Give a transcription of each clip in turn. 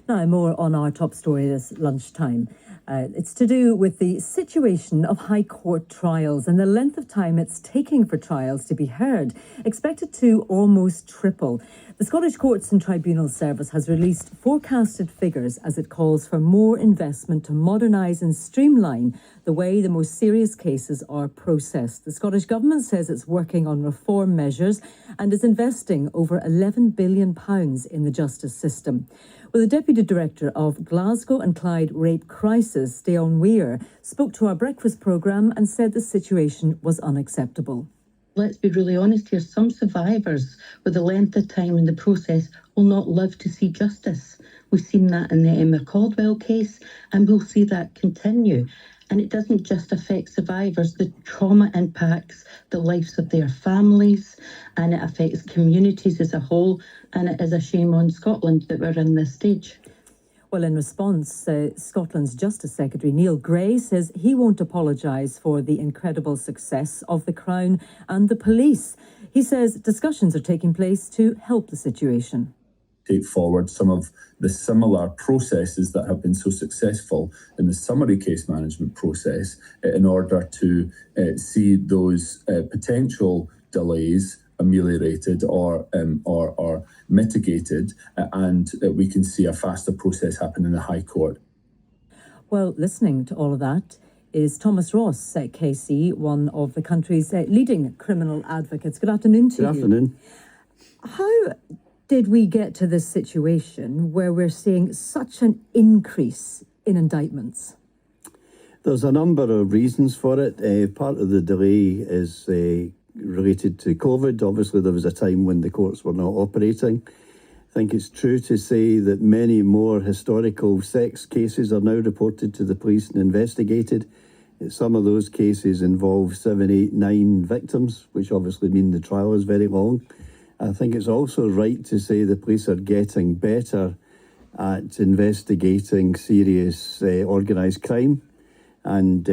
Now, more on our top story this lunchtime. It's to do with the situation of High Court trials and the length of time it's taking for trials to be heard, expected to almost triple. The Scottish Courts and Tribunal Service has released forecasted figures as it calls for more investment to modernise and streamline the way the most serious cases are processed. The Scottish Government says it's working on reform measures and is investing over £11 billion in the justice system. Well, the Deputy Director of Glasgow and Clyde Rape Crisis, Deon Weir, spoke to our breakfast programme and said the situation was unacceptable. Let's be really honest here, some survivors with the length of time in the process will not live to see justice. We've seen that in the Emma Caldwell case, and we'll see that continue. And it doesn't just affect survivors, the trauma impacts the lives of their families, and it affects communities as a whole, and it is a shame on Scotland that we're in this stage. Well, in response, Scotland's Justice Secretary Neil Gray says he won't apologise for the incredible success of the Crown and the police. He says discussions are taking place to help the situation. Take forward some of the similar processes that have been so successful in the summary case management process in order to see those potential delays ameliorated or mitigated, and we can see a faster process happen in the High Court. Well, listening to all of that is Thomas Ross, KC, one of the country's leading criminal advocates. Good afternoon to you. Good afternoon. How did we get to this situation where we're seeing such an increase in indictments? There's a number of reasons for it. Part of the delay is related to COVID. Obviously, there was a time when the courts were not operating. I think it's true to say that many more historical sex cases are now reported to the police and investigated. Some of those cases involve 7, 8, 9 victims, which obviously mean the trial is very long. I think it's also right to say the police are getting better at investigating serious organised crime, and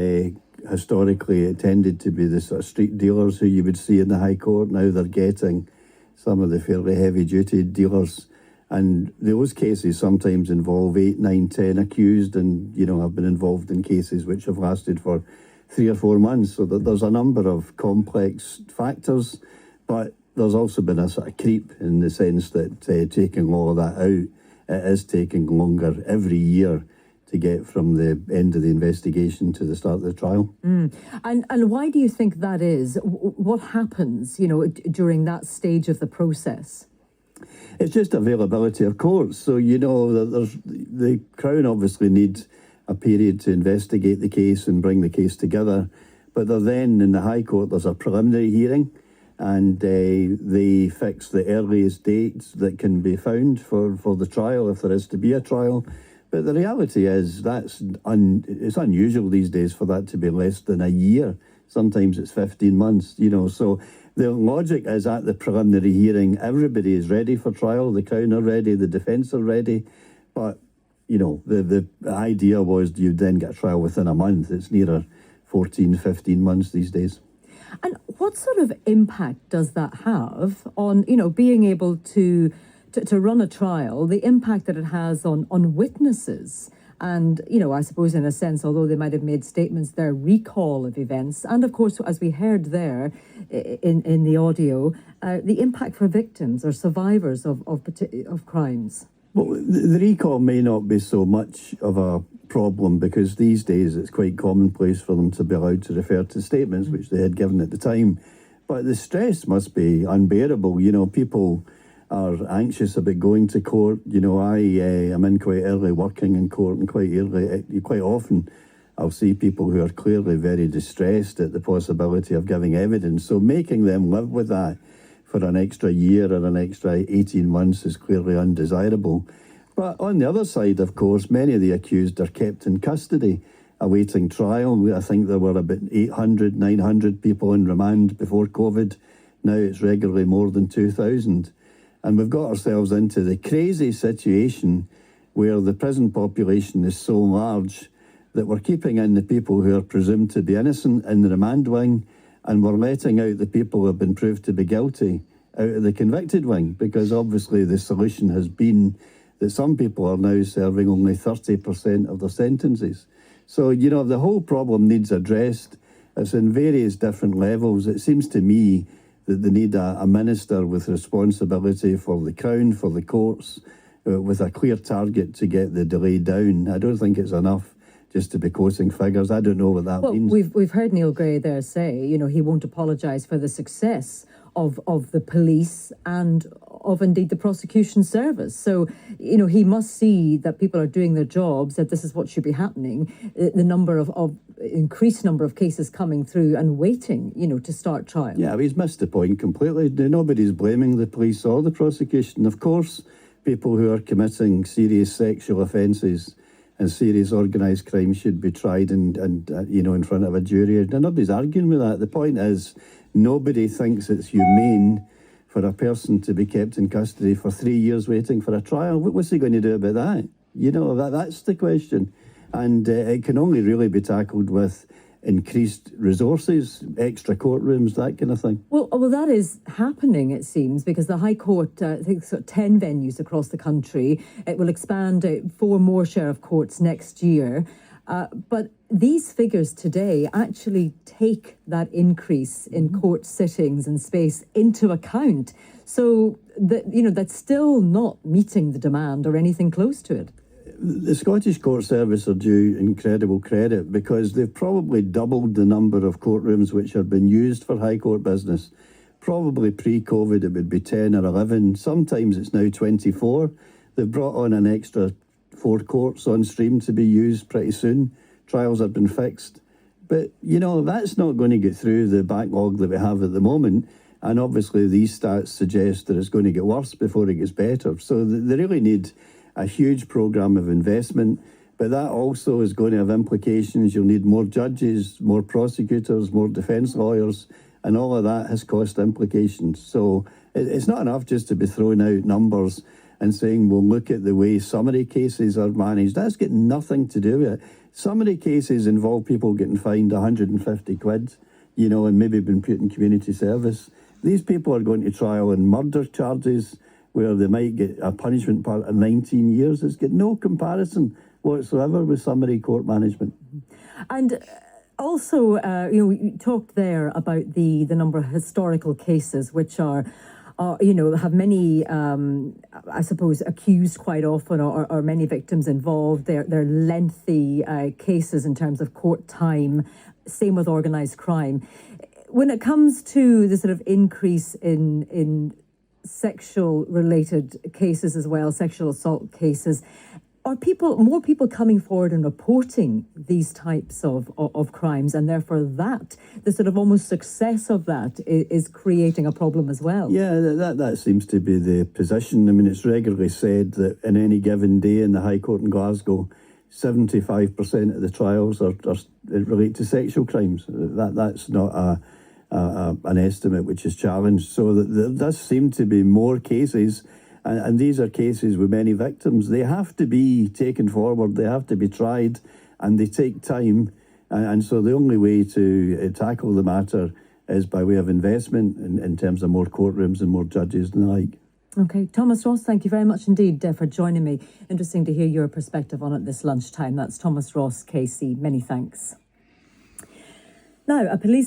historically it tended to be the sort of street dealers who you would see in the High Court. Now they're getting some of the fairly heavy-duty dealers, and those cases sometimes involve 8, 9, 10 accused, and have been involved in cases which have lasted for 3 or 4 months. So that there's a number of complex factors, but there's also been a sort of creep in the sense that taking all of that out, it is taking longer every year to get from the end of the investigation to the start of the trial. And why do you think that is? What happens, during that stage of the process? It's just availability of courts. So, the Crown obviously needs a period to investigate the case and bring the case together. But then in the High Court, there's a preliminary hearing, and they fix the earliest dates that can be found for the trial, if there is to be a trial. But the reality is it's unusual these days for that to be less than a year. Sometimes it's 15 months, So the logic is at the preliminary hearing, everybody is ready for trial. The Crown are ready, the defence are ready. But, the idea was you'd then get a trial within a month. It's nearer 14, 15 months these days. And what sort of impact does that have on, being able to run a trial, the impact that it has on witnesses? And, I suppose in a sense, although they might have made statements, their recall of events. And of course, as we heard there in the audio, the impact for victims or survivors of crimes. Well, the recall may not be so much of a problem because these days it's quite commonplace for them to be allowed to refer to statements which they had given at the time. But the stress must be unbearable. People are anxious about going to court. I am in quite early working in court, and quite often I'll see people who are clearly very distressed at the possibility of giving evidence. So making them live with that for an extra year or an extra 18 months is clearly undesirable. But on the other side, of course, many of the accused are kept in custody awaiting trial. I think there were about 800, 900 people in remand before COVID. Now it's regularly more than 2,000. And we've got ourselves into the crazy situation where the prison population is so large that we're keeping in the people who are presumed to be innocent in the remand wing, and we're letting out the people who have been proved to be guilty out of the convicted wing, because obviously the solution has been that some people are now serving only 30% of their sentences. So, you know, the whole problem needs addressed. It's in various different levels. It seems to me that they need a minister with responsibility for the Crown, for the courts, with a clear target to get the delay down. I don't think it's enough just to be quoting figures. I don't know what that means. We've heard Neil Gray there say, you know, he won't apologise for the success of the police and of indeed the prosecution service. So, you know, he must see that people are doing their jobs, that this is what should be happening. The number of increased number of cases coming through and waiting, you know, to start trial. Yeah, he's missed the point completely. Nobody's blaming the police or the prosecution. Of course, people who are committing serious sexual offences and serious organised crime should be tried and you know, in front of a jury. And nobody's arguing with that. The point is, nobody thinks it's humane for a person to be kept in custody for 3 years waiting for a trial. What's he going to do about that? You know, that's the question. And it can only really be tackled with increased resources, extra courtrooms, that kind of thing. Well, that is happening, it seems, because the High Court, I think, 10 venues across the country. It will expand 4 more sheriff courts next year. But these figures today actually take that increase in court sittings and space into account. So, that's still not meeting the demand or anything close to it. The Scottish Court Service are due incredible credit because they've probably doubled the number of courtrooms which have been used for High Court business. Probably pre-COVID it would be 10 or 11. Sometimes it's now 24. They've brought on an extra 4 courts on stream to be used pretty soon. Trials have been fixed. But, you know, that's not going to get through the backlog that we have at the moment. And obviously these stats suggest that it's going to get worse before it gets better. So they really need a huge programme of investment, but that also is going to have implications. You'll need more judges, more prosecutors, more defence lawyers, and all of that has cost implications. So it's not enough just to be throwing out numbers and saying, we'll look at the way summary cases are managed. That's got nothing to do with it. Summary cases involve people getting fined 150 quid, you know, and maybe been put in community service. These people are going to trial on murder charges, where they might get a punishment part of 19 years. It's got no comparison whatsoever with summary court management. And also, you talked there about the number of historical cases, which are have many, I suppose, accused quite often or many victims involved. They're lengthy cases in terms of court time. Same with organised crime. When it comes to the sort of increase in sexual related cases as well, sexual assault cases, are more people coming forward and reporting these types of crimes, and therefore the sort of almost success of that is creating a problem as well? Yeah, that seems to be the position. I mean, it's regularly said that in any given day in the High Court in Glasgow, 75% of the trials are relate to sexual crimes. That's not an estimate which is challenged. So there does seem to be more cases, and these are cases with many victims. They have to be taken forward, they have to be tried, and they take time. And so the only way to tackle the matter is by way of investment in terms of more courtrooms and more judges and the like. Okay, Thomas Ross, thank you very much indeed for joining me. Interesting to hear your perspective on it this lunchtime. That's Thomas Ross, KC. Many thanks. Now, a police